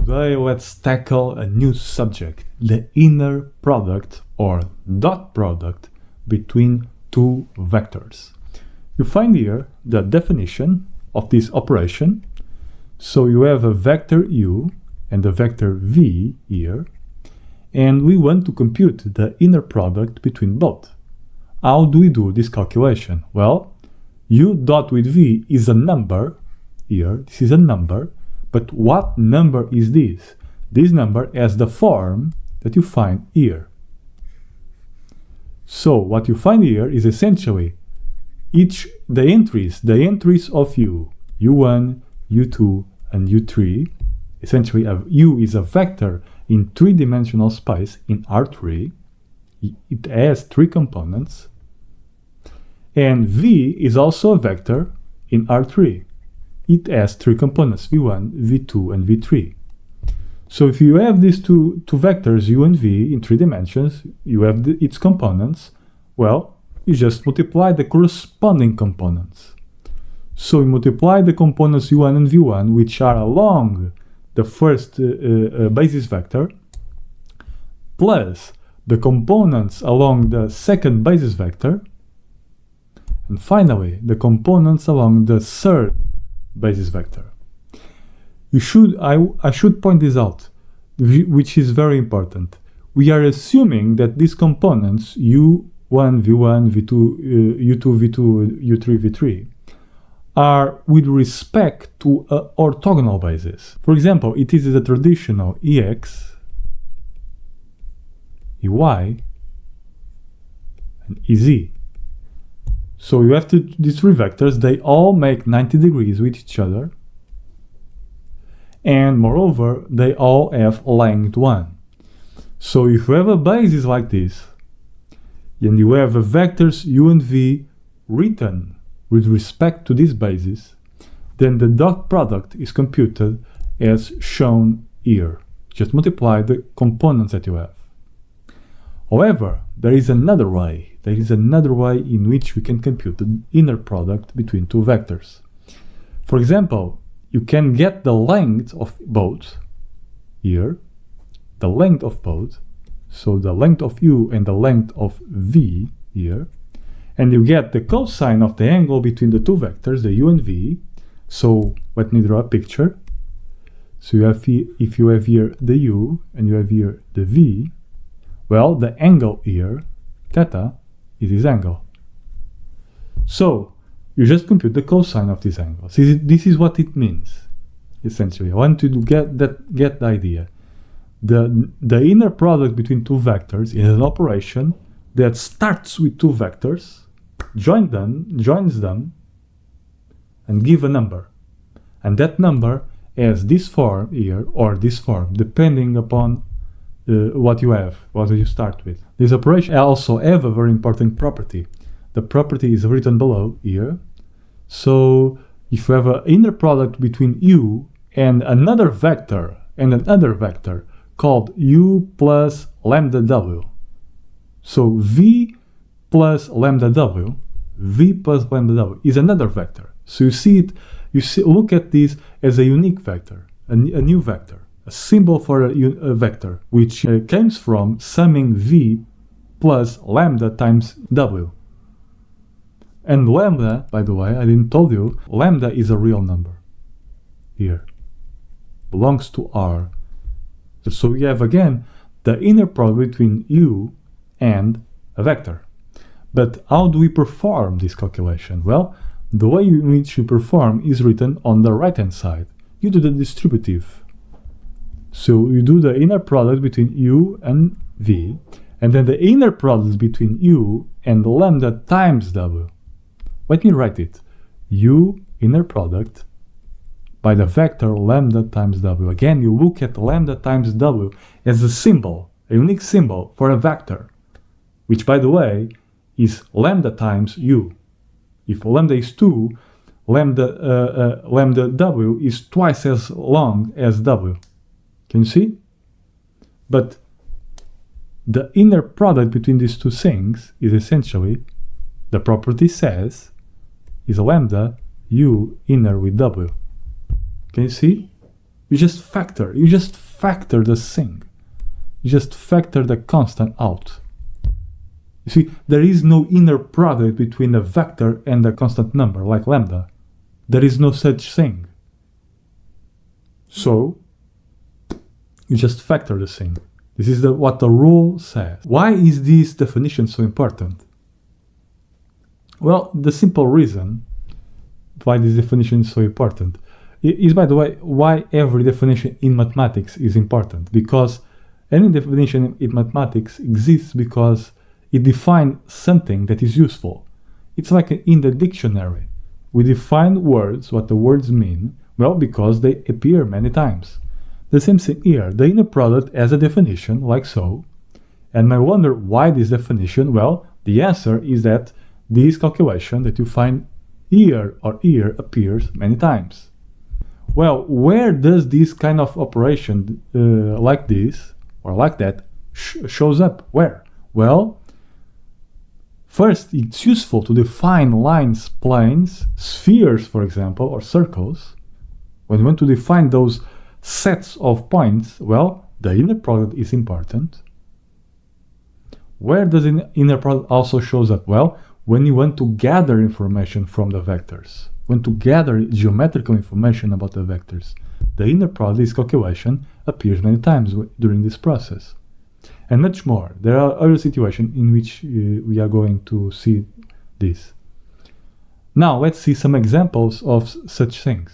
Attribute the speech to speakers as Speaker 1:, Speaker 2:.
Speaker 1: Today let's tackle a new subject, the inner product or dot product between two vectors. You find here the definition of this operation. So you have a vector u and a vector v here, and we want to compute the inner product between both. How do we do this calculation? Well, u dot with v is a number here, this is a number, but what number is this? This number has the form that you find here. So what you find here is essentially the entries of u1, u2, and u3. Essentially, u is a vector in three-dimensional space in R3. It has three components. And v is also a vector in R3. It has three components, v1, v2, and v3. So if you have these two vectors, u and v, in three dimensions, you have its components, well, you just multiply the corresponding components. So you multiply the components u1 and v1, which are along the first basis vector, plus the components along the second basis vector, and finally the components along the third basis vector. I should point this out, which is very important. We are assuming that these components u1, v1, v2, u2, v2, u3, v3 are with respect to an orthogonal basis. For example, it is the traditional ex, ey, and ez. So you have these three vectors, they all make 90 degrees with each other, and moreover, they all have length 1. So if you have a basis like this, and you have a vectors u and v written with respect to this basis, then the dot product is computed as shown here. Just multiply the components that you have. However, there is another way. There is another way in which we can compute the inner product between two vectors. For example, you can get the length of both here, the length of both, so the length of u and the length of v here, and you get the cosine of the angle between the two vectors, the u and v. So let me draw a picture. So you have here, if you have here the u and you have here the v, well, the angle here, theta, is this angle. So you just compute the cosine of this angle. So this is what it means, essentially. I want you to get the idea. The inner product between two vectors is an operation that starts with two vectors, joins them, and give a number. And that number has this form here or this form, depending upon what you start with. This operation also have a very important property. The property is written below here. So if you have an inner product between u and another vector called u plus lambda w. So v plus lambda w is another vector. So look at this as a unique vector, a new vector. A symbol for a vector, which comes from summing v plus lambda times w. And lambda, by the way, I didn't tell you, lambda is a real number. Here. Belongs to R. So we have again the inner product between u and a vector. But how do we perform this calculation? Well, the way in which you perform is written on the right hand side. You do the distributive. So you do the inner product between u and v, and then the inner product between u and lambda times w. Let me write it. U inner product by the vector lambda times w. Again, you look at lambda times w as a symbol, a unique symbol for a vector, which, by the way, is lambda times u. If lambda is 2, lambda w is twice as long as w. Can you see? But the inner product between these two things is essentially, the property says, is lambda u inner with w. Can you see? You just factor the thing. You just factor the constant out. You see, there is no inner product between a vector and a constant number like lambda. There is no such thing. So, you just factor the thing. This is what the rule says. Why is this definition so important? Well, the simple reason why this definition is so important is, by the way, why every definition in mathematics is important. Because any definition in mathematics exists because it defines something that is useful. It's like in the dictionary. We define words, what the words mean, well, because they appear many times. The same thing here. The inner product has a definition, like so. And I wonder why this definition? Well, the answer is that this calculation that you find here or here appears many times. Well, where does this kind of operation like this or like that shows up? Where? Well, first, it's useful to define lines, planes, spheres, for example, or circles. When you want to define those sets of points, well, the inner product is important. Where does the inner product also shows up? Well, when you want to gather information from the vectors, when to gather geometrical information about the vectors, the inner product, this calculation, appears many times during this process. And much more. There are other situations in which we are going to see this. Now, let's see some examples of such things.